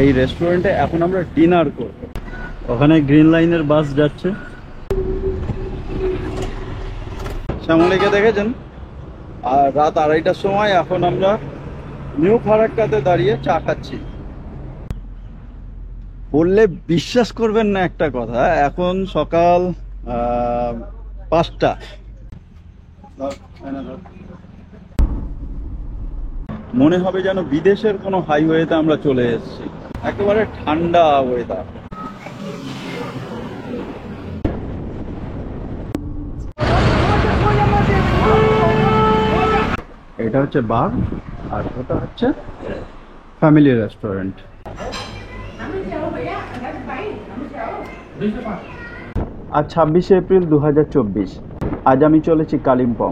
এই রেস্টুরেন্টে এখন আমরা ডিনার করব। ওখানে গ্রিন লাইনের বাস যাচ্ছে। শ্যামলীকে দেখেছেন? আর রাত 2:30টার সময় এখন আমরা নিউ ফারাক্কাতে দাঁড়িয়ে চা খাচ্ছি। বললে বিশ্বাস করবেন না একটা কথা, এখন সকাল 5টা। মনে হবে যেন বিদেশের কোনো হাইওয়েতে আমরা চলে এসেছি। একেবারে ঠান্ডা ওয়েদার। এটা হচ্ছে বার আর ওটা হচ্ছে ফ্যামিলি রেস্টুরেন্ট। আজ 26শে এপ্রিল 2024। আজ আমি চলেছি কালিম্পং,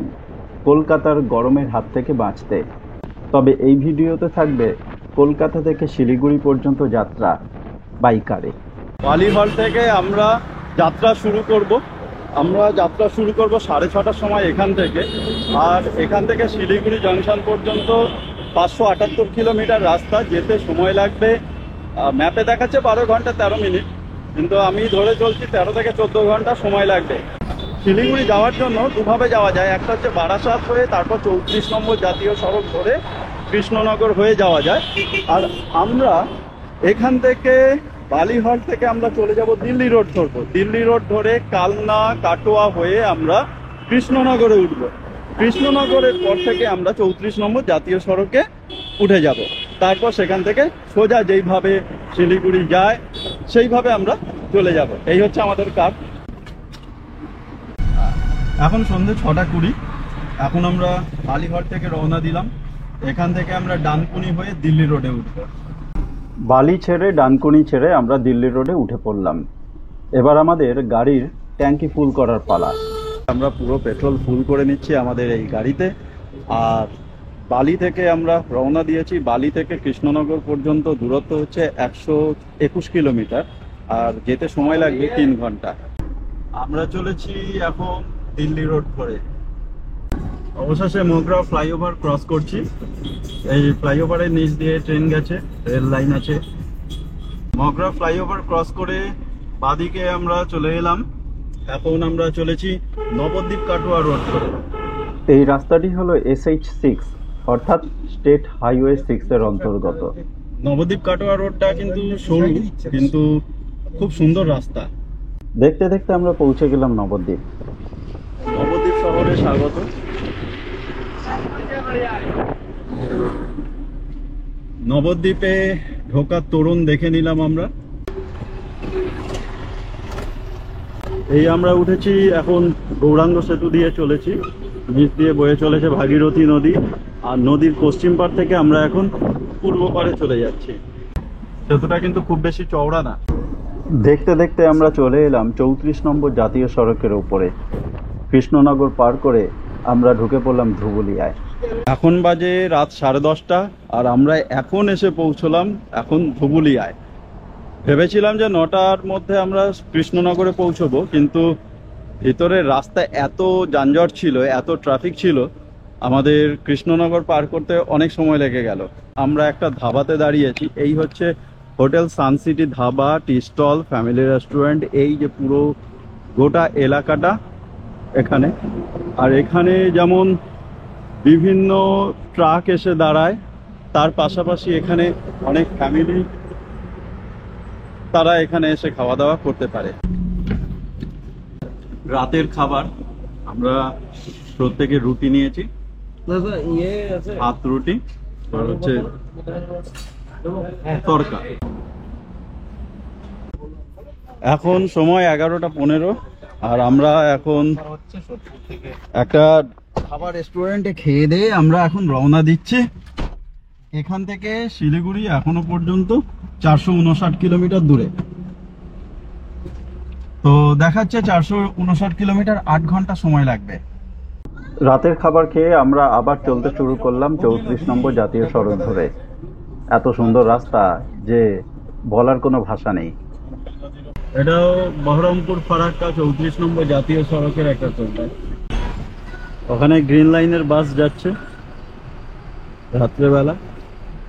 কলকাতার গরমের হাত থেকে বাঁচতে। তবে এই ভিডিওতে থাকবে কলকাতা থেকে শিলিগুড়ি পর্যন্ত যাত্রা বাইকারে। বালিহল থেকে আমরা যাত্রা শুরু করব। আমরা যাত্রা শুরু করব 6:30টার সময় এখান থেকে। আর এখান থেকে শিলিগুড়ি জংশন পর্যন্ত 578 কিলোমিটার রাস্তা। যেতে সময় লাগবে, ম্যাপে দেখাচ্ছে 12 ঘন্টা 13 মিনিট, কিন্তু আমি ধরে চলছি 13 থেকে 14 ঘন্টা সময় লাগবে। শিলিগুড়ি যাওয়ার জন্য দুভাবে যাওয়া যায়। একটা হচ্ছে বারাসাত হয়ে, তারপর 34 নম্বর জাতীয় সড়ক ধরে কৃষ্ণনগর হয়ে যাওয়া যায়। আর আমরা এখান থেকে বালিহল থেকে আমরা চলে যাব দিল্লি রোড ধরবো। দিল্লি রোড ধরে কালনা কাটোয়া হয়ে আমরা কৃষ্ণনগরে উঠবো। কৃষ্ণনগরের পর থেকে আমরা 34 নম্বর জাতীয় সড়কে উঠে যাব। তারপর সেখান থেকে সোজা যেইভাবে শিলিগুড়ি যায় সেইভাবে আমরা চলে যাব। এই হচ্ছে আমাদের কাজ। এখন সন্ধ্যে 6:20। এখন আমরা বালিহল থেকে রওনা দিলাম। এখান থেকে আমরা ডানকুনি হয়ে দিল্লি রোডে উঠব। বালি ছেড়ে ডানকুনি ছেড়ে আমরা দিল্লি রোডে উঠে পড়লাম। এবার আমাদের গাড়ির ট্যাঙ্কি ফুল করার পালা। আমরা পুরো পেট্রোল ফুল করে নিচ্ছি আমাদের এই গাড়িতে। আর বালি থেকে আমরা রওনা দিয়েছি। বালি থেকে কৃষ্ণনগর পর্যন্ত দূরত্ব হচ্ছে 121 কিলোমিটার, আর যেতে সময় লাগবে 3 ঘন্টা। আমরা চলেছি এখন দিল্লি রোড ধরে। অবশেষে মোগরা ফ্লাইওভার ক্রস করছি। এই ফ্লাইওভারের নিচ দিয়ে ট্রেন গেছে, রেল লাইন আছে। মোগরা ফ্লাইওভার ক্রস করে বাদিকে আমরা চলে এলাম। এখন আমরা চলেছি নবদ্বীপ কাটোয়া রোড ধরে। এই রাস্তাটি হলো SH6, অর্থাৎ স্টেট হাইওয়ে 6 এর অন্তর্গত। নবদ্বীপ কাটোয়া রোডটা কিন্তু সরু, কিন্তু খুব সুন্দর রাস্তা। দেখতে দেখতে আমরা পৌঁছে গেলাম নবদ্বীপ। নবদ্বীপ শহরে স্বাগত। নবদ্বীপে ঢোকার তরুণ দেখে নিলাম আমরা। এই আমরা উঠেছি, এখন গৌরাঙ্গ সেতু দিয়ে চলেছি। নিচ দিয়ে বয়ে চলেছে ভাগীরথী নদী। আর নদীর পশ্চিম পাড় থেকে আমরা এখন পূর্ব পাড়ে চলে যাচ্ছি। সেতুটা কিন্তু খুব বেশি চওড়া না। দেখতে দেখতে আমরা চলে এলাম 34 নম্বর জাতীয় সড়কের উপরে। কৃষ্ণনগর পার করে আমরা ঢুকে পড়লাম ধুবুলিয়ায়। এখন বাজে রাত 10:30, আর আমরা এখন এসে পৌঁছলাম এখন ধুবুলিয়ায়। ভেবেছিলাম যে 9টার মধ্যে আমরা কৃষ্ণনগরে পৌঁছবো, কিন্তু ভিতরের রাস্তা এত যানজট ছিল, এত ট্রাফিক ছিল, আমাদের কৃষ্ণনগর পার করতে অনেক সময় লেগে গেল। আমরা একটা ধাবাতে দাঁড়িয়েছি। এই হচ্ছে hotel Suncity dhaba, tea stall, family restaurant. এই যে পুরো গোটা এলাকাটা এখানে। আর এখানে যেমন বিভিন্ন ট্রাক এসে দাঁড়ায়, তার পাশাপাশি এখানে অনেক ফ্যামিলি তারা এখানে এসে খাওয়া দাওয়া করতে পারে। রাতের খাবার আমরা প্রত্যেকে রুটি নিয়েছি, ভাত রুটি, আর হচ্ছে তরকা। এখন সময় 11:15, আর আমরা এখন একটা খাবার রেস্টুরেন্টে খেয়ে দিয়ে আমরা এখন রওনা দিচ্ছি। এখান থেকে শিলিগুড়ি এখনো পর্যন্ত 459 কিলোমিটার দূরে। তো দেখাচ্ছে 459 কিলোমিটার, 8 ঘন্টা সময় লাগবে। রাতের খাবার খেয়ে আমরা আবার চলতে শুরু করলাম 34 নম্বর জাতীয় সড়ক ধরে। এত সুন্দর রাস্তা যে বলার কোনো ভাষা নেই। এটাও বহরমপুর ফারাক্কা 34 নম্বর জাতীয় সড়কের একটা চলবে। ওখানে গ্রিন লাইনের বাস যাচ্ছে রাত্রেবেলা।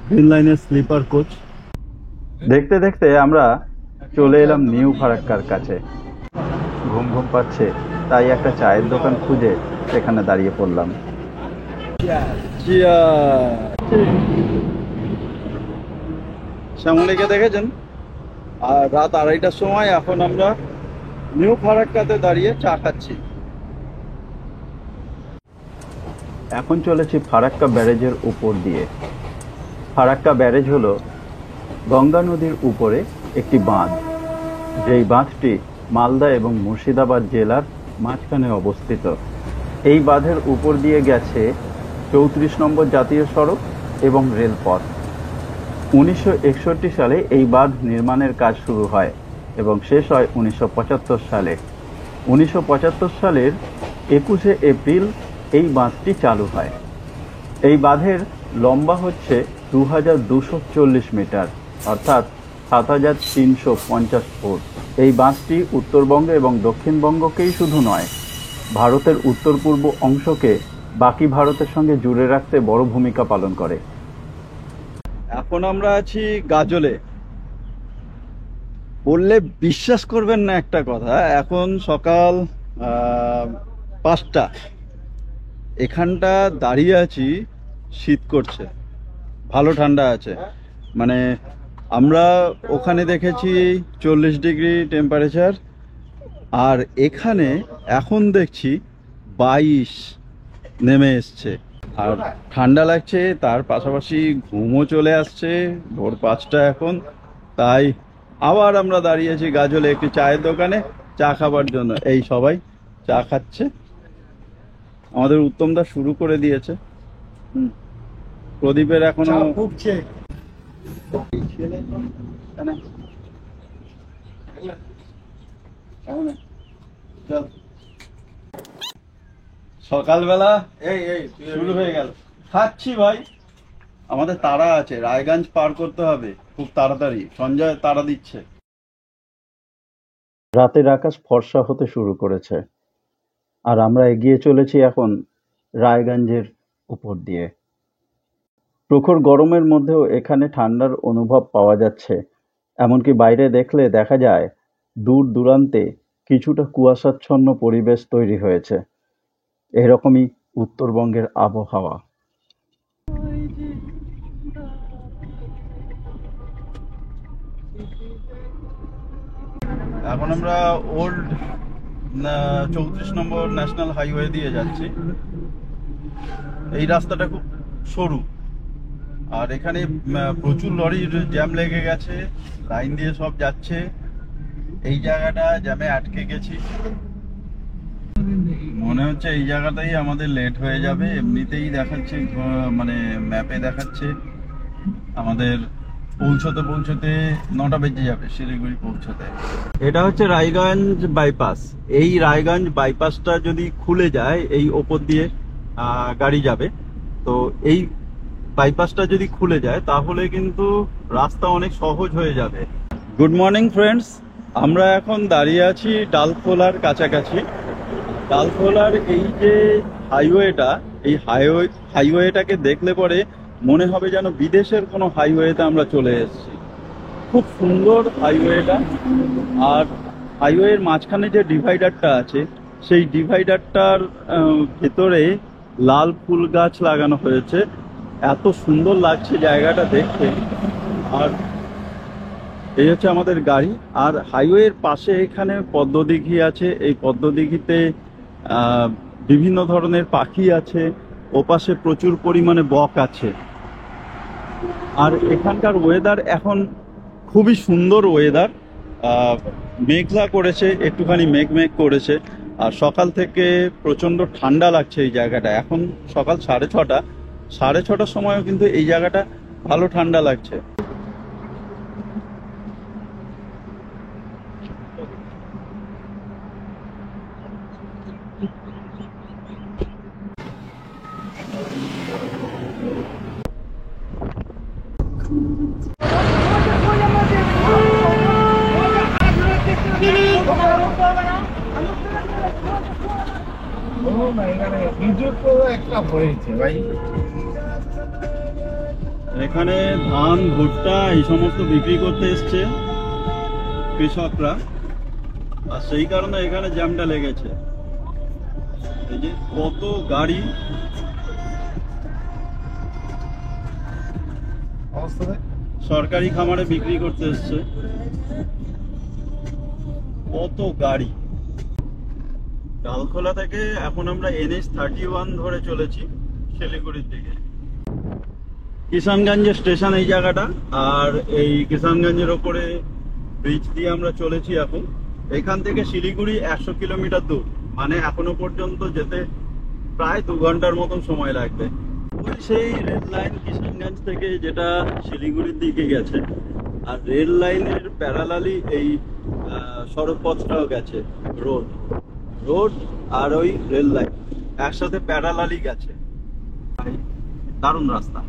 গ্রিন লাইনের স্লিপার কোচ। দেখতে দেখতে আমরা চলে এলাম নিউ ফারাক্কার কাছে। ঘুম ঘুম পাচ্ছে, তাই একটা চায়ের দোকান খুঁজে সেখানে দাঁড়িয়ে পড়লাম। শ্যামলীকে দেখেছেন? আর রাত 2:30টার সময় এখন আমরা নিউ ফারাক্কাতে দাঁড়িয়ে চা খাচ্ছি। এখন চলেছি ফারাক্কা ব্যারেজের উপর দিয়ে। ফারাক্কা ব্যারেজ হলো গঙ্গা নদীর উপরে একটি বাঁধ, যেই বাঁধটি মালদা এবং মুর্শিদাবাদ জেলার মাঝখানে অবস্থিত। এই বাঁধের উপর দিয়ে গেছে 34 নম্বর জাতীয় সড়ক এবং রেলপথ। 1961 সালে এই বাঁধ নির্মাণের কাজ শুরু হয় এবং শেষ হয় 1975 সালে। 1975 সালের 21শে এপ্রিল এই বাঁধটি চালু হয়। এই বাঁধের লম্বা হচ্ছে 2240 মিটার, অর্থাৎ 7350 ফুট। এই বাঁধটি উত্তরবঙ্গ এবং দক্ষিণবঙ্গকেই শুধু নয়, ভারতের উত্তর পূর্ব অংশকে বাকি ভারতের সঙ্গে জুড়ে রাখতে বড় ভূমিকা পালন করে। এখন আমরা আছি গাজলে। বললে বিশ্বাস করবেন না একটা কথা, এখন সকাল 5টা। এখানটা দাঁড়িয়ে আছি, শীত করছে, ভালো ঠান্ডা আছে। মানে আমরা ওখানে দেখেছি 40 ডিগ্রি টেম্পারেচার, আর এখানে এখন দেখছি 22 নেমে এসছে। আর ঠান্ডা লাগছে, তার পাশাপাশি ঘুমও চলে আসছে। ভোর 5টা এখন, তাই আবার আমরা দাঁড়িয়েছি গাজলে একটি চায়ের দোকানে চা খাবার জন্য। এই সবাই চা খাচ্ছে। আমাদের উত্তমদা শুরু করে দিয়েছে। প্রদীপের এখনো ফুটছে। সকালবেলা শুরু হয়ে গেল। খাচ্ছি ভাই, আমাদের তাড়া আছে, রায়গঞ্জ পার করতে হবে খুব তাড়াতাড়ি। সঞ্জয় তাড়া দিচ্ছে। রাতের আকাশ ফর্সা হতে শুরু করেছে, আর আমরা এগিয়ে চলেছি এখন রায়গঞ্জের উপর দিয়ে। প্রখর গরমের মধ্যেও এখানে ঠান্ডার অনুভব পাওয়া যাচ্ছে। এমনকি বাইরে দেখলে দেখা যায় দূর দূরান্তে কিছুটা কুয়াশাচ্ছন্ন পরিবেশ তৈরি হয়েছে। এরকমই উত্তরবঙ্গের আবহাওয়া। এখন আমরা ওল্ড 34 নম্বর ন্যাশনাল হাইওয়ে দিয়ে যাচ্ছি। এই রাস্তাটা খুব সরু, আর এখানে প্রচুর লরির জ্যাম লেগে গেছে, লাইন দিয়ে সব যাচ্ছে। এই জায়গাটা জ্যামে আটকে গেছি। মনে হচ্ছে এই জায়গাটাই আমাদের লেট হয়ে যাবে। এমনিতেই দেখাচ্ছে, মানে ম্যাপে দেখাচ্ছে আমাদের পৌঁছতে 9টা বেজে যাবে শিলিগুড়ি পৌঁছতে। এটা হচ্ছে রায়গঞ্জ বাইপাস। এই রায়গঞ্জ বাইপাসটা যদি খুলে যায়, এই ওপর দিয়ে গাড়ি যাবে, তো এই বাইপাসটা যদি খুলে যায় তাহলে কিন্তু রাস্তা অনেক সহজ হয়ে যাবে। গুড মর্নিং ফ্রেন্ডস, আমরা এখন দাঁড়িয়ে আছি ডালখোলার কাছাকাছি। ডালখোলার এই যে হাইওয়েটা, এই হাইওয়েটাকে দেখলে পরে মনে হবে যেন বিদেশের কোনো হাইওয়েতে আমরা চলে এসেছি। খুব সুন্দর হাইওয়েটা। আর হাইওয়ের মাঝখানে যে ডিভাইডারটা আছে, সেই ডিভাইডারটার ভেতরে লাল ফুল গাছ লাগানো হয়েছে। এত সুন্দর লাগছে জায়গাটা দেখতে। আর এই হচ্ছে আমাদের গাড়ি। আর হাইওয়ের পাশে এখানে পদ্মদিঘি আছে। এই পদ্মদিঘিতে বিভিন্ন ধরনের পাখি আছে। ওপাশে প্রচুর পরিমাণে বক আছে। আর এখানকার ওয়েদার এখন খুবই সুন্দর ওয়েদার। মেঘলা করেছে, একটুখানি মেঘ করেছে। আর সকাল থেকে প্রচণ্ড ঠান্ডা লাগছে এই জায়গাটা। এখন সকাল 6:30। 6:30টার সময়ও কিন্তু এই জায়গাটা ভালো ঠান্ডা লাগছে। এখানে রিজোর্ট একটা হয়েছে ভাই। এখানে ধান ভুট্টা এই সমস্ত বিক্রি করতে এসছে কৃষকরা, আর সেই কারণে এখানে জ্যামটা লেগেছে। এই যে কত গাড়ি, সরকারি খামারে বিক্রি করতে এসছে, কত গাড়ি। ডালখোলা থেকে এখন আমরা NH-31 ধরে চলেছি শিলিগুড়ির দিকে। কিষানগঞ্জের স্টেশন এই জায়গাটা, আর এই কিষানগঞ্জের ওপরে ব্রিজ দিয়ে আমরা চলেছি এখন। এখান থেকে শিলিগুড়ি 100 কিলোমিটার দূর, মানে এখনো পর্যন্ত যেতে প্রায় 2 ঘন্টার মতন সময় লাগবে। ওই সেই রেল লাইন কিষানগঞ্জ থেকে যেটা শিলিগুড়ির দিকে গেছে, আর রেল লাইনের প্যারালালি এই সড়ক পথটাও গেছে। রোড রোড আর ওই রেল লাইন একসাথে প্যারালালি গেছে। দারুণ রাস্তা,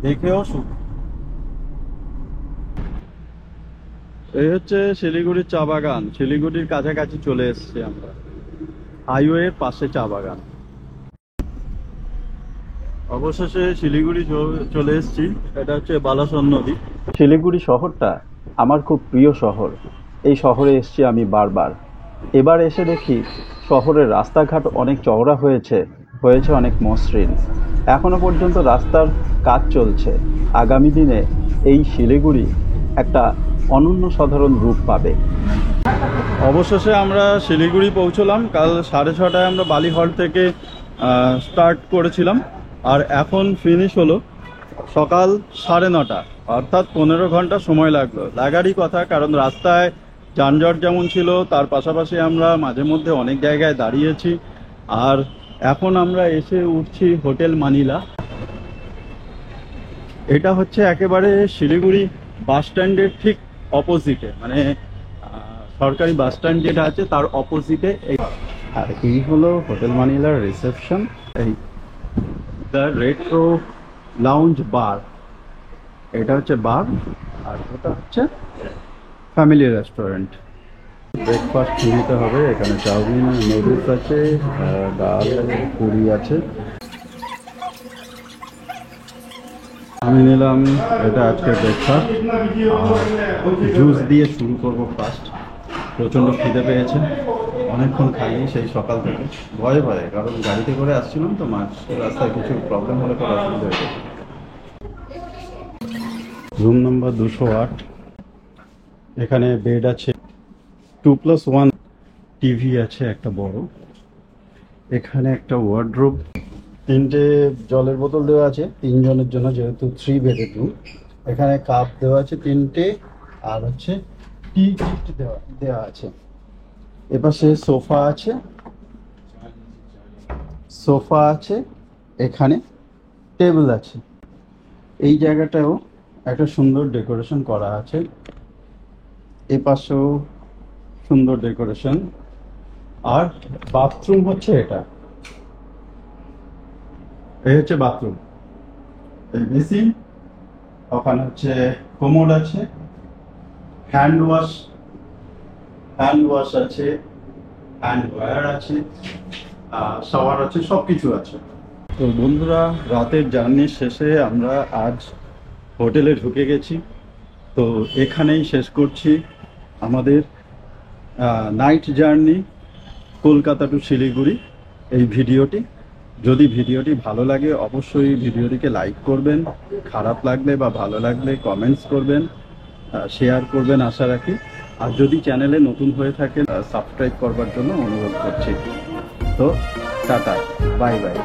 দেখেও সুখ। এই হচ্ছে শিলিগুড়ির চা বাগান। শিলিগুড়ির কাছাকাছি চলে এসেছি আমরা, হাইওয়ের পাশে চা বাগান। অবশেষে শিলিগুড়ি চলে এসেছি। এটা হচ্ছে বালাসন নদী। শিলিগুড়ি শহরটা আমার খুব প্রিয় শহর। এই শহরে এসেছি আমি বারবার। এবার এসে দেখি শহরের রাস্তাঘাট অনেক চওড়া হয়েছে, অনেক মসৃণ। এখনো পর্যন্ত রাস্তার কাজ চলছে। আগামী দিনে এই শিলিগুড়ি একটা অনন্য সাধারণ রূপ পাবে। অবশেষে আমরা শিলিগুড়ি পৌঁছলাম। কাল 6:30টায় আমরা বালিহল্ট থেকে স্টার্ট করেছিলাম, আর এখন ফিনিশ হলো সকাল 9:30, অর্থাৎ 15 ঘন্টা সময় লাগারই কথা। কারণ রাস্তায় যানজট যেমন ছিল, তার পাশাপাশি আমরা মাঝে মধ্যে অনেক জায়গায় দাঁড়িয়েছি। আর এখন আমরা এসে উঠছি হোটেল মানিলা। এটা হচ্ছে একেবারে শিলিগুড়ি বাস স্ট্যান্ডের ঠিক অপোজিটে, মানে সরকারি বাস স্ট্যান্ড যেটা আছে তার অপোজিটে। আর এই হলো হোটেল মানিলার রিসেপশন, এই দ্য রেট্রো লাউঞ্জ বার। এটা হচ্ছে বার, আর ওটা হচ্ছে ফ্যামিলি রেস্টুরেন্ট। ব্রেকফাস্ট নিতে হবে। এখানে চাউমিন, নুডলস আছে, ডাল, পুরি আছে। আমি নিলাম এটা আজকে ব্রেকফাস্ট, জুস দিয়ে শুরু করবো ফার্স্ট। প্রচণ্ড খিদে পেয়েছে, অনেকক্ষণ খাইনি সেই সকাল থেকে, ভয়ে ভয়ে, কারণ গাড়িতে করে আসছিলাম তো, মাঝ রাস্তায় কিছু প্রবলেম হলে পরে অসুবিধা হয়ে যাবে। Room number 208। এখানে বেড আছে, 2+1 টিভি আছে একটা বড়। এখানে একটা ওয়ার্ডরোব, 3টে জলের বোতল দেওয়া আছে 3 জনের জন্য, যেহেতু 3 বেডের রুম। এখানে কাপ দেওয়া আছে 3টে, আর হচ্ছে টি কিট দেওয়া আছে। এপাশে সোফা আছে, এখানে টেবিল আছে। এই জায়গাটাও একটা সুন্দর ডেকোরেশন করা আছে, এপাশেও সুন্দর ডেকোরেশন। আর বাথরুম হচ্ছে এটা, এই হচ্ছে বাথরুম। এই বেসিন, ওখানে হচ্ছে কোমোড আছে, হ্যান্ড ওয়াশ আছে, হ্যান্ড ওয়্যার আছে, শাওয়ার আছে, সবকিছু আছে। তো বন্ধুরা, রাতের জার্নির শেষে আমরা আজ হোটেলে ঢুকে গেছি। তো এখানেই শেষ করছি আমাদের night journey Kolkata to Siliguri এই ভিডিওটি। যদি ভিডিওটি ভালো লাগে অবশ্যই ভিডিওটিকে লাইক করবেন, খারাপ লাগলে বা ভালো লাগলে কমেন্টস করবেন, শেয়ার করবেন আশা রাখি। আর যদি চ্যানেলে নতুন হয়ে থাকেন সাবস্ক্রাইব করবার জন্য অনুরোধ করছি। তো টাটা, বাই বাই।